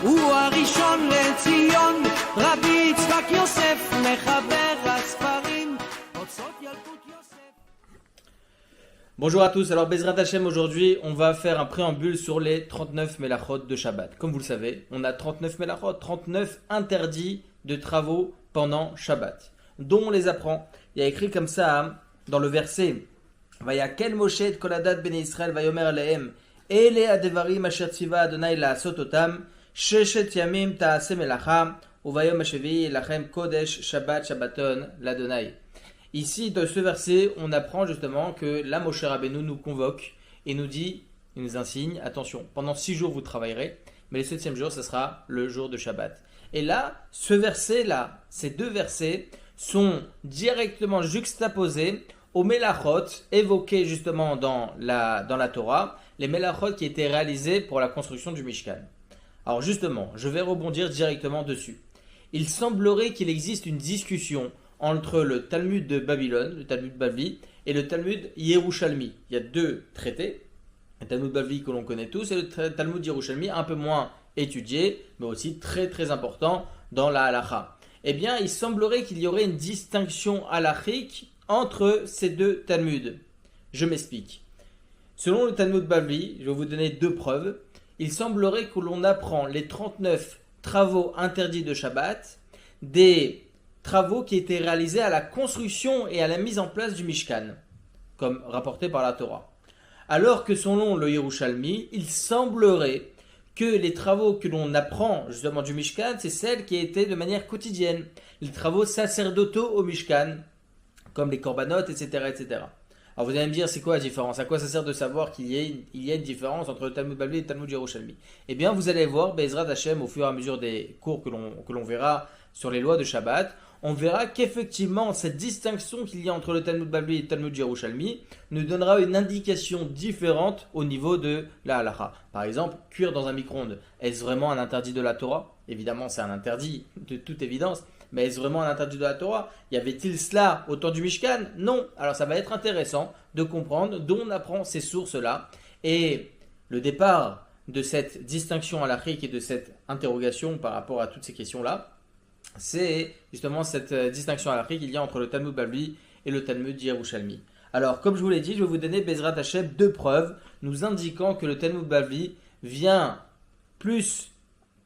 הוא הראשון לציון, רבי יצחק יוסף, מחבר הספרים, אוצרות ילקוט יוסף. Bonjour à tous, alors Bezrat Hashem, aujourd'hui on va faire un préambule sur les 39 Melachot de Shabbat. Comme vous le savez, on a 39 Melachot, 39 interdits de travaux pendant Shabbat, dont on les apprend. Il y a écrit comme ça dans le verset Vayakel Moshe et Koladat ben Israël vayomer alehem Ele adevarim asher tziva Adonai la'asot otam sheshet yamim ta'ase melacha uvayom hashevi lachem kodesh Shabbat Shabbaton l'Adonai. Ici, dans ce verset, on apprend justement que la Moshe Rabbeinu nous convoque et nous dit, il nous insigne, attention, pendant 6 jours vous travaillerez, mais le 7e jour, ce sera le jour de Shabbat. Et là, ce verset-là, ces deux versets sont directement juxtaposés aux Melachot évoqués justement dans la Torah, les Melachot qui étaient réalisés pour la construction du Mishkan. Alors justement, je vais rebondir directement dessus. Il semblerait qu'il existe une discussion entre le Talmud de Babylone, le Talmud Bavli, et le Talmud Yerushalmi. Il y a deux traités, le Talmud Bavli que l'on connaît tous, et le Talmud Yerushalmi un peu moins étudié, mais aussi très très important dans la halacha. Eh bien, il semblerait qu'il y aurait une distinction halachique entre ces deux Talmuds. Je m'explique. Selon le Talmud Bavli, je vais vous donner deux preuves, il semblerait que l'on apprend les 39 travaux interdits de Shabbat, des travaux qui étaient réalisés à la construction et à la mise en place du Mishkan, comme rapporté par la Torah. Alors que selon le Yerushalmi, il semblerait que les travaux que l'on apprend justement du Mishkan, c'est celles qui étaient de manière quotidienne, les travaux sacerdotaux au Mishkan, comme les corbanotes, etc., etc. Alors vous allez me dire, c'est quoi la différence? À quoi ça sert de savoir qu'il y a une différence entre le Talmud Bavli et le Talmud Yerushalmi? Eh bien, vous allez voir, Bezrat Hashem, au fur et à mesure des cours que l'on verra sur les lois de Shabbat, on verra qu'effectivement, cette distinction qu'il y a entre le Talmud Bavli et le Talmud Yerushalmi nous donnera une indication différente au niveau de la halacha. Par exemple, cuire dans un micro-ondes, est-ce vraiment un interdit de la Torah? Évidemment, c'est un interdit de toute évidence, mais est-ce vraiment un interdit de la Torah? Y avait-il cela au temps du Mishkan? Non. Alors ça va être intéressant de comprendre d'où on apprend ces sources-là. Et le départ de cette distinction halachique et de cette interrogation par rapport à toutes ces questions-là, c'est justement cette distinction halachique qu'il y a entre le Talmud Bavli et le Talmud Yerushalmi. Alors, comme je vous l'ai dit, je vais vous donner Bezrat Hashem deux preuves nous indiquant que le Talmud Bavli vient plus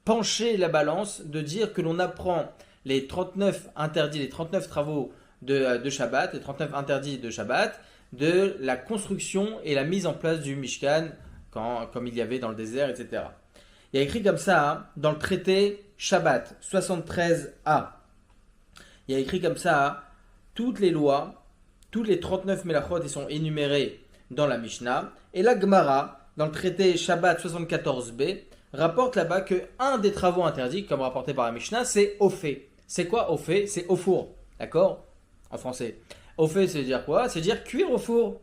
pencher la balance de dire que l'on apprend les 39 interdits, les 39 travaux de Shabbat, les 39 interdits de Shabbat, de la construction et la mise en place du Mishkan, comme il y avait dans le désert, etc. Il y a écrit comme ça, dans le traité Shabbat 73a. Il y a écrit comme ça, toutes les lois, tous les 39 Melachot, ils sont énumérés dans la Mishnah. Et la Gemara, dans le traité Shabbat 74b, rapporte là-bas que un des travaux interdits, comme rapporté par la Mishnah, c'est au fait. C'est quoi au fait? C'est au four. D'accord? En français. Au fait, c'est dire quoi? C'est dire cuire au four.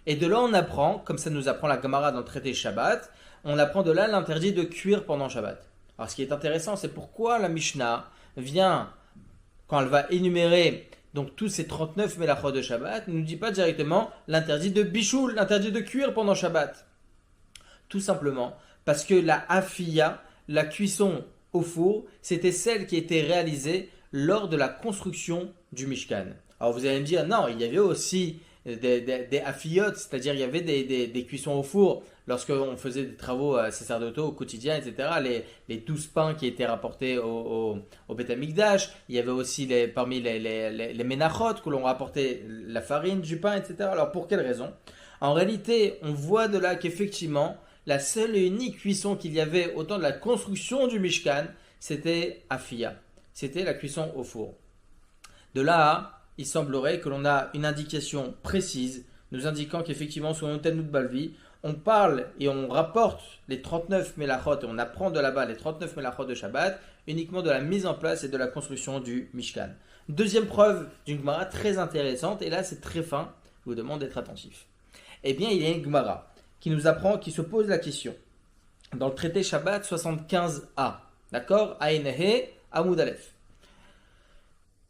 Et de là, on apprend, comme ça nous apprend la Gemara dans le traité Shabbat, on apprend de là l'interdit de cuire pendant Shabbat. Alors ce qui est intéressant, c'est pourquoi la Mishnah vient, quand elle va énumérer donc tous ces 39 Melachot de Shabbat, ne nous dit pas directement l'interdit de bichoul, l'interdit de cuire pendant Shabbat. Tout simplement parce que la afiya, la cuisson au four, c'était celle qui était réalisée lors de la construction du Mishkan. Alors vous allez me dire, non, il y avait aussi des afiyot, c'est-à-dire il y avait des cuissons au four lorsqu'on faisait des travaux sacerdotaux au quotidien, etc. Les 12 pains qui étaient rapportés au Beth Amikdash, il y avait aussi parmi les menachot que l'on rapportait la farine, du pain, etc. Alors pour quelle raison? En réalité, on voit de là qu'effectivement, la seule et unique cuisson qu'il y avait au temps de la construction du Mishkan, c'était afiya, c'était la cuisson au four. De là, il semblerait que l'on a une indication précise nous indiquant qu'effectivement, selon le Talmud Bavli, on parle et on rapporte les 39 Melachot et on apprend de là-bas les 39 Melachot de Shabbat uniquement de la mise en place et de la construction du Mishkan. Deuxième preuve d'une Gemara très intéressante, et là c'est très fin, je vous demande d'être attentif. Eh bien, il y a une Gemara qui nous apprend, qui se pose la question dans le traité Shabbat 75a, d'accord? Aïnehe Amoud Aleph.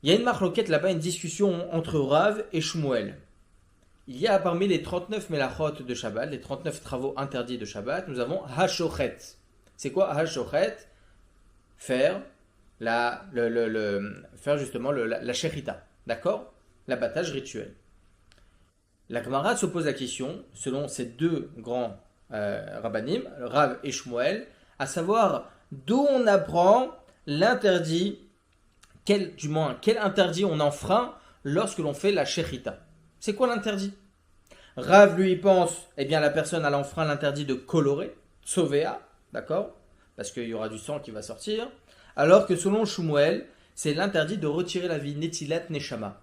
Il y a une marloquette là-bas, une discussion entre Rav et Shmuel. Il y a parmi les 39 Melachot de Shabbat, les 39 travaux interdits de Shabbat, nous avons Hashochet. C'est quoi Hashochet? faire faire justement la shechita, d'accord? L'abattage rituel. La Gemara se pose la question, selon ces deux grands rabbanim, Rav et Shmuel, à savoir d'où on apprend l'interdit, quel interdit on enfreint lorsque l'on fait la shechita. C'est quoi l'interdit? Rav, lui, il pense, eh bien, la personne, elle enfreint l'interdit de colorer, tsovea, d'accord? Parce qu'il y aura du sang qui va sortir. Alors que selon Shmuel, c'est l'interdit de retirer la vie, netilat neshama.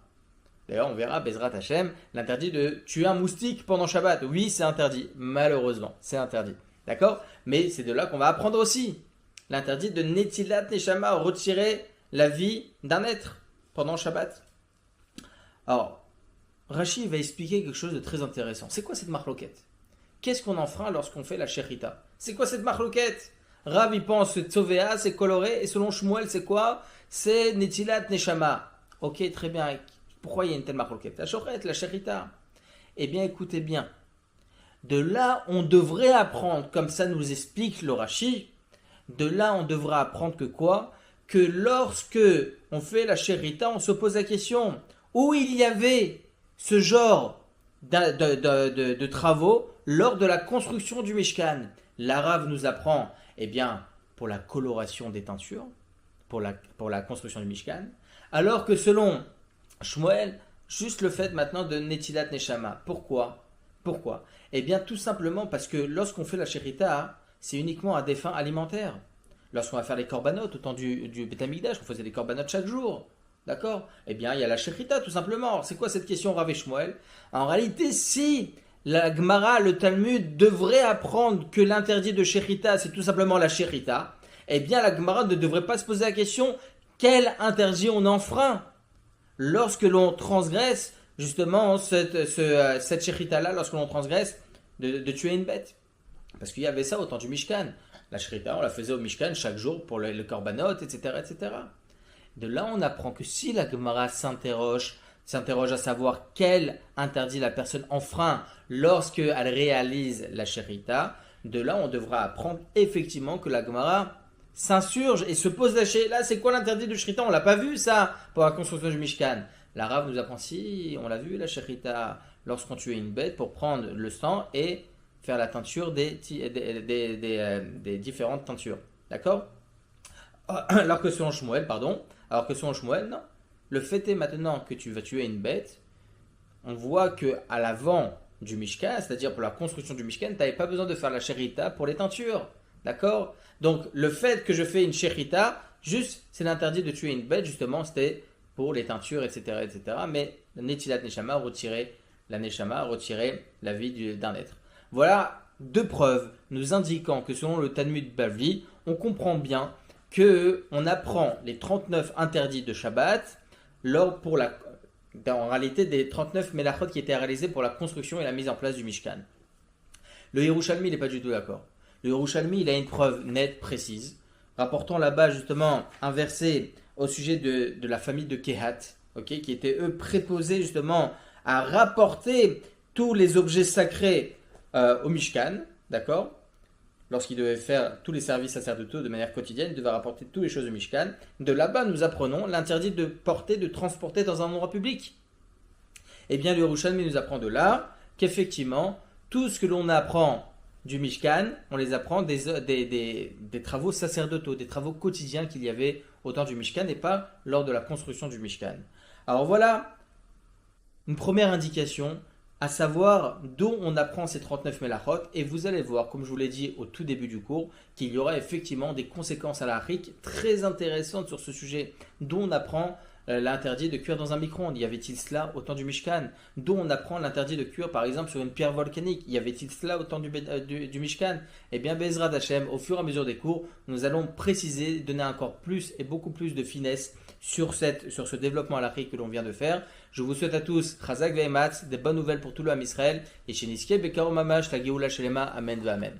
D'ailleurs, on verra, Bezrat Hashem, l'interdit de tuer un moustique pendant Shabbat. Oui, c'est interdit. Malheureusement, c'est interdit. D'accord? Mais c'est de là qu'on va apprendre aussi. L'interdit de netilat neshama, retirer la vie d'un être pendant Shabbat. Alors, Rashi va expliquer quelque chose de très intéressant. C'est quoi cette marloquette? Qu'est-ce qu'on enfreint lorsqu'on fait la shechita? C'est quoi cette marloquette? Rav, il pense que tsovea, c'est coloré, et selon Shmuel, c'est quoi? C'est netilat neshama. Ok, très bien. Pourquoi il y a une telle marloquette? La shochet, la shechita. Eh bien, écoutez bien. De là, on devrait apprendre, comme ça nous explique le Rashi, de là, on devrait apprendre que quoi? Que lorsque on fait la shechita, on se pose la question, où il y avait ce genre de travaux lors de la construction du Mishkan. La Rav nous apprend, eh bien, pour la coloration des teintures, pour la construction du Mishkan, alors que selon Shmuel, juste le fait maintenant de Netilat Neshama. Pourquoi? Eh bien, tout simplement parce que lorsqu'on fait la shechita, c'est uniquement à des fins alimentaires. Lorsqu'on va faire les korbanot au temps du Beth Amikdash, on faisait des korbanot chaque jour. D'accord? Eh bien, il y a la shechita, tout simplement. Alors, c'est quoi cette question, Rav et Shmuel? En réalité, si la Gemara, le Talmud, devrait apprendre que l'interdit de shechita, c'est tout simplement la shechita, eh bien, la Gemara ne devrait pas se poser la question quel interdit on enfreint lorsque l'on transgresse, justement, cette shechita-là, lorsque l'on transgresse de tuer une bête. Parce qu'il y avait ça au temps du Mishkan. La shechita, on la faisait au Mishkan chaque jour pour le korbanot, etc., etc. De là, on apprend que si la Gemara s'interroge à savoir quel interdit la personne enfreint lorsqu'elle réalise la shechita, de là, on devra apprendre effectivement que la Gemara s'insurge et se pose la shechita. Là, c'est quoi l'interdit de shechita? On l'a pas vu ça pour la construction du Mishkan. La Rav nous apprend si, on l'a vu la shechita lorsqu'on tuait une bête pour prendre le sang et faire la teinture des différentes teintures. D'accord? Alors que selon Shmuel, non. Le fait est maintenant que tu vas tuer une bête, on voit que à l'avant du Mishkan, c'est-à-dire pour la construction du Mishkan, tu n'avais pas besoin de faire la shechita pour les teintures. D'accord? Donc le fait que je fais une shechita, juste c'est l'interdit de tuer une bête, justement, c'était pour les teintures, etc. etc. Mais Netilat Neshama, retirer la Neshama, retirer la vie d'un être. Voilà deux preuves nous indiquant que selon le Talmud Bavli, on comprend bien qu'on apprend les 39 interdits de Shabbat en réalité des 39 melachot qui étaient réalisés pour la construction et la mise en place du Mishkan. Le Yerushalmi, il n'est pas du tout d'accord. Le Yerushalmi, il a une preuve nette, précise, rapportant là-bas justement un verset au sujet de la famille de Kehat, qui étaient eux préposés justement à rapporter tous les objets sacrés au Mishkan, d'accord? Lorsqu'il devait faire tous les services sacerdotaux de manière quotidienne, il devait rapporter toutes les choses au Mishkan. De là-bas, nous apprenons l'interdit de transporter dans un endroit public. Eh bien, le Yerushalmi nous apprend de là qu'effectivement, tout ce que l'on apprend du Mishkan, on les apprend des travaux sacerdotaux, des travaux quotidiens qu'il y avait au temps du Mishkan et pas lors de la construction du Mishkan. Alors voilà une première indication, à savoir d'où on apprend ces 39 melachot, et vous allez voir, comme je vous l'ai dit au tout début du cours, qu'il y aura effectivement des conséquences halakhiques très intéressantes sur ce sujet, d'où on apprend l'interdit de cuire dans un micro-ondes. Y avait-il cela au temps du Mishkan? D'où on apprend l'interdit de cuire par exemple sur une pierre volcanique? Y avait-il cela au temps du Mishkan? Eh bien, Bezrat Hashem, au fur et à mesure des cours, nous allons préciser, donner encore plus et beaucoup plus de finesse sur ce développement halakhique que l'on vient de faire. Je vous souhaite à tous Chazak ve'ematz, des bonnes nouvelles pour tout le Ham Israël, et chez Niske Bekaro Mamash, la Geoula Shelema, Amen ve'Amen.